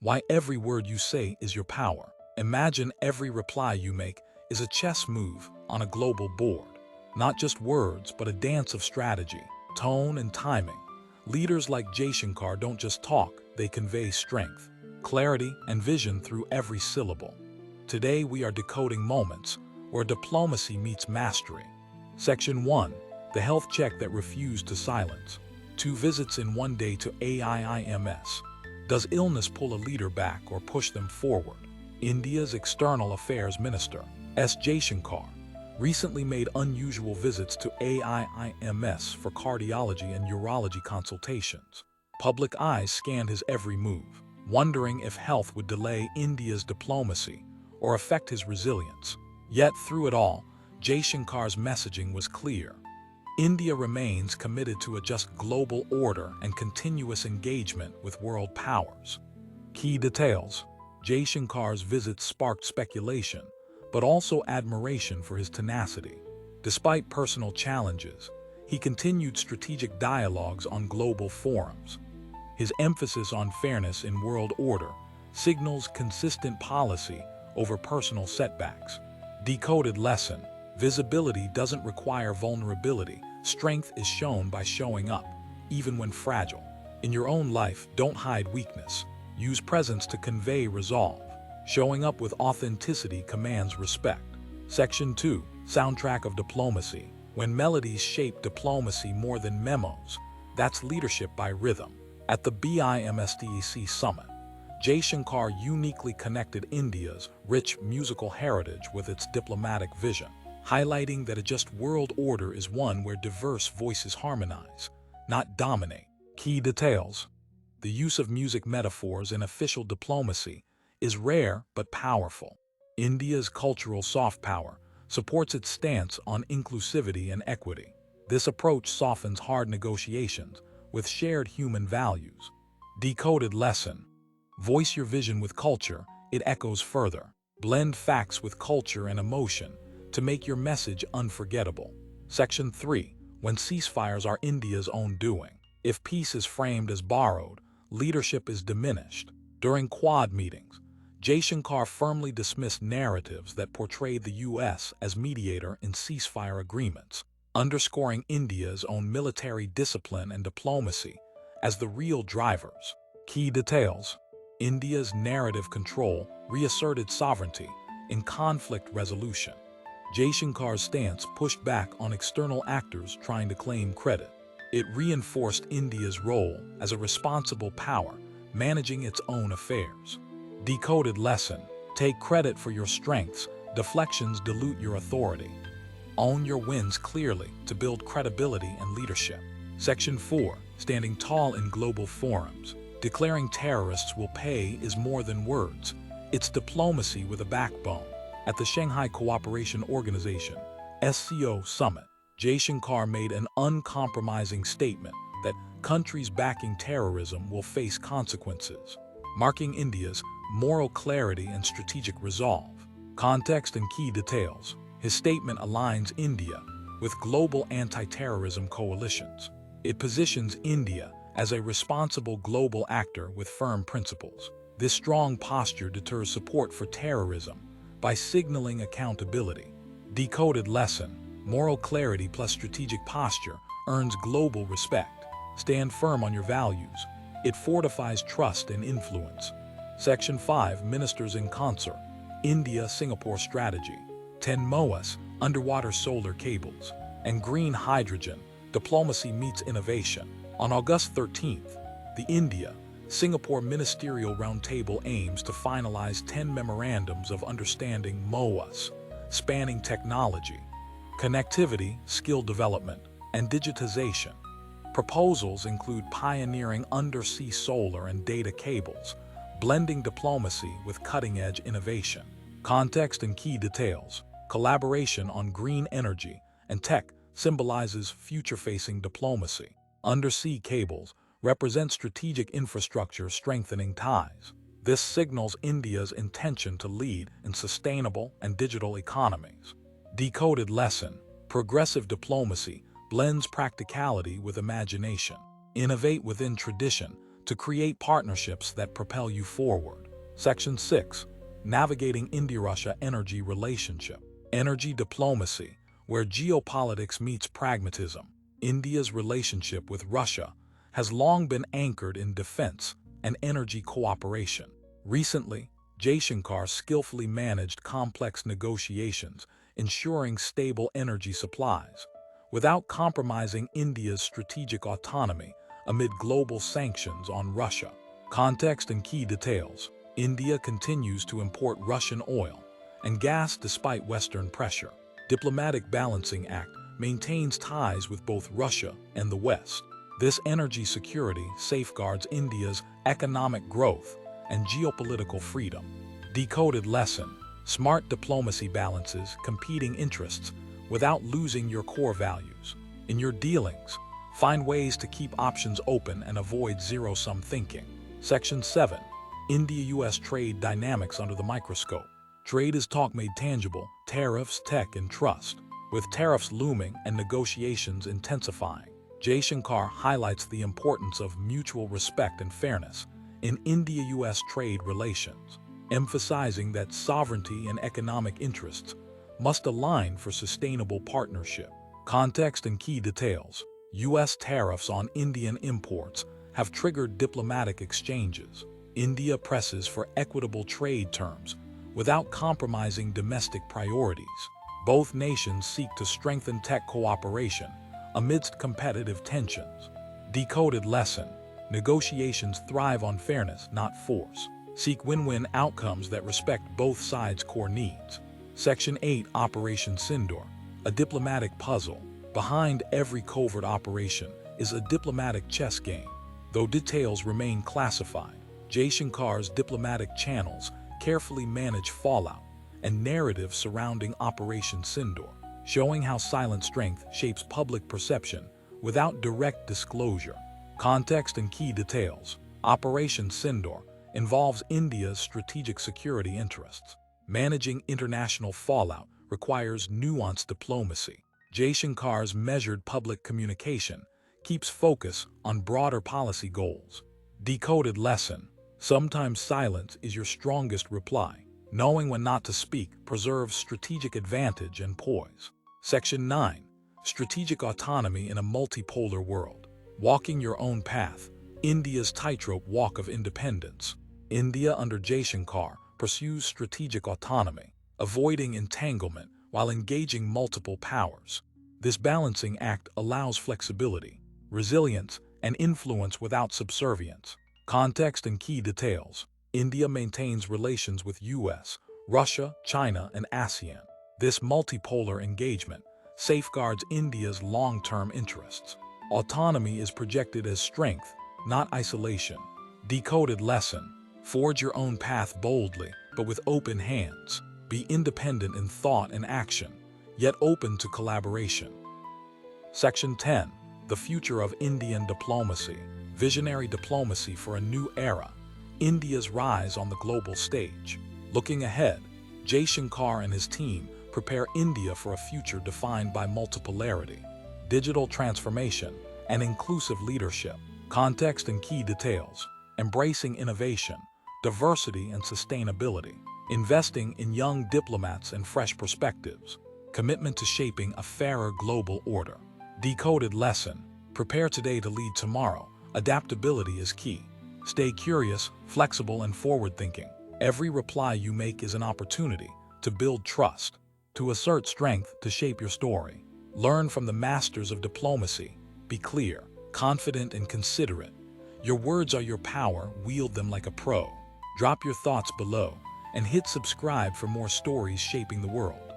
Why every word you say is your power. Imagine every reply you make is a chess move on a global board. Not just words, but a dance of strategy, tone, and timing. Leaders like Jaishankar don't just talk, they convey strength, clarity, and vision through every syllable. Today we are decoding moments where diplomacy meets mastery. Section 1. The health check that refused to silence. 2 visits in one day to AIIMS. Does illness pull a leader back or push them forward? India's External Affairs Minister, S. Jaishankar, recently made unusual visits to AIIMS for cardiology and urology consultations. Public eyes scanned his every move, wondering if health would delay India's diplomacy or affect his resilience. Yet through it all, Jaishankar's messaging was clear. India remains committed to a just global order and continuous engagement with world powers. Key details. Jaishankar's visit sparked speculation, but also admiration for his tenacity. Despite personal challenges, he continued strategic dialogues on global forums. His emphasis on fairness in world order signals consistent policy over personal setbacks. Decoded lesson. Visibility doesn't require vulnerability. Strength is shown by showing up, even when fragile. In your own life, don't hide weakness. Use presence to convey resolve. Showing up with authenticity commands respect. Section 2. Soundtrack of diplomacy. When melodies shape diplomacy more than memos, that's leadership by rhythm. At the BIMSTEC summit, Jaishankar uniquely connected India's rich musical heritage with its diplomatic vision, highlighting that a just world order is one where diverse voices harmonize, not dominate. Key details. The use of music metaphors in official diplomacy is rare but powerful. India's cultural soft power supports its stance on inclusivity and equity. This approach softens hard negotiations with shared human values. Decoded lesson. Voice your vision with culture, it echoes further. Blend facts with culture and emotion to make your message unforgettable. Section 3. When ceasefires are India's own doing. If peace is framed as borrowed, leadership is diminished. During Quad meetings, Jaishankar firmly dismissed narratives that portrayed the U.S. as mediator in ceasefire agreements, underscoring India's own military discipline and diplomacy as the real drivers. Key details. India's narrative control reasserted sovereignty in conflict resolution. Jaishankar's stance pushed back on external actors trying to claim credit. It reinforced India's role as a responsible power, managing its own affairs. Decoded lesson. Take credit for your strengths. Deflections dilute your authority. Own your wins clearly to build credibility and leadership. Section 4. Standing tall in global forums. Declaring terrorists will pay is more than words. It's diplomacy with a backbone. At the Shanghai Cooperation Organization (SCO) summit, Jaishankar made an uncompromising statement that countries backing terrorism will face consequences, marking India's moral clarity and strategic resolve. Context and key details. His statement aligns India with global anti-terrorism coalitions. It positions India as a responsible global actor with firm principles. This strong posture deters support for terrorism by signaling accountability. Decoded lesson. Moral clarity plus strategic posture earns global respect. Stand firm on your values. It fortifies trust and influence. Section 5. Ministers in concert. India-Singapore strategy. 10 MOAs, underwater solar cables, and green hydrogen. Diplomacy meets innovation. On August 13th, the India-Singapore Ministerial Roundtable aims to finalize 10 memorandums of understanding MOAs, spanning technology, connectivity, skill development, and digitization. Proposals include pioneering undersea solar and data cables, blending diplomacy with cutting-edge innovation. Context and key details. Collaboration on green energy and tech symbolizes future-facing diplomacy. Undersea cables represent strategic infrastructure strengthening ties. This signals India's intention to lead in sustainable and digital economies. Decoded lesson. Progressive diplomacy blends practicality with imagination. Innovate within tradition to create partnerships that propel you forward. Section 6. Navigating India-Russia Energy Relationship. Energy diplomacy, where geopolitics meets pragmatism. India's relationship with Russia has long been anchored in defense and energy cooperation. Recently, Jaishankar skillfully managed complex negotiations, ensuring stable energy supplies, without compromising India's strategic autonomy amid global sanctions on Russia. Context and key details. India continues to import Russian oil and gas despite Western pressure. Diplomatic Balancing Act maintains ties with both Russia and the West. This energy security safeguards India's economic growth and geopolitical freedom. Decoded lesson. Smart diplomacy balances competing interests without losing your core values. In your dealings, find ways to keep options open and avoid zero-sum thinking. Section 7. India-US trade dynamics under the microscope. Trade is talk made tangible, tariffs, tech, and trust. With tariffs looming and negotiations intensifying, Jaishankar highlights the importance of mutual respect and fairness in India-US trade relations, emphasizing that sovereignty and economic interests must align for sustainable partnership. Context and key details. U.S. tariffs on Indian imports have triggered diplomatic exchanges. India presses for equitable trade terms without compromising domestic priorities. Both nations seek to strengthen tech cooperation amidst competitive tensions. Decoded lesson. Negotiations thrive on fairness, not force. Seek win-win outcomes that respect both sides' core needs. Section 8. Operation Sindoor. A diplomatic puzzle. Behind every covert operation is a diplomatic chess game. Though details remain classified, Jaishankar's diplomatic channels carefully manage fallout and narratives surrounding Operation Sindoor, showing how silent strength shapes public perception without direct disclosure. Context and key details. Operation Sindoor involves India's strategic security interests. Managing international fallout requires nuanced diplomacy. Jaishankar's measured public communication keeps focus on broader policy goals. Decoded lesson. Sometimes silence is your strongest reply. Knowing when not to speak preserves strategic advantage and poise. Section 9. Strategic autonomy in a multipolar world. Walking your own path. India's tightrope walk of independence. India under Jaishankar pursues strategic autonomy, avoiding entanglement while engaging multiple powers. This balancing act allows flexibility, resilience, and influence without subservience. Context and key details. India maintains relations with US, Russia, China, and ASEAN. This multipolar engagement safeguards India's long-term interests. Autonomy is projected as strength, not isolation. Decoded lesson. Forge your own path boldly, but with open hands. Be independent in thought and action, yet open to collaboration. Section 10. The future of Indian diplomacy. Visionary diplomacy for a new era. India's rise on the global stage. Looking ahead, Jaishankar and his team prepare India for a future defined by multipolarity, digital transformation, and inclusive leadership. Context and key details. Embracing innovation, diversity, and sustainability. Investing in young diplomats and fresh perspectives. Commitment to shaping a fairer global order. Decoded lesson. Prepare today to lead tomorrow. Adaptability is key. Stay curious, flexible, and forward-thinking. Every reply you make is an opportunity to build trust, to assert strength, to shape your story. Learn from the masters of diplomacy. Be clear, confident, and considerate. Your words are your power. Wield them like a pro. Drop your thoughts below and hit subscribe for more stories shaping the world.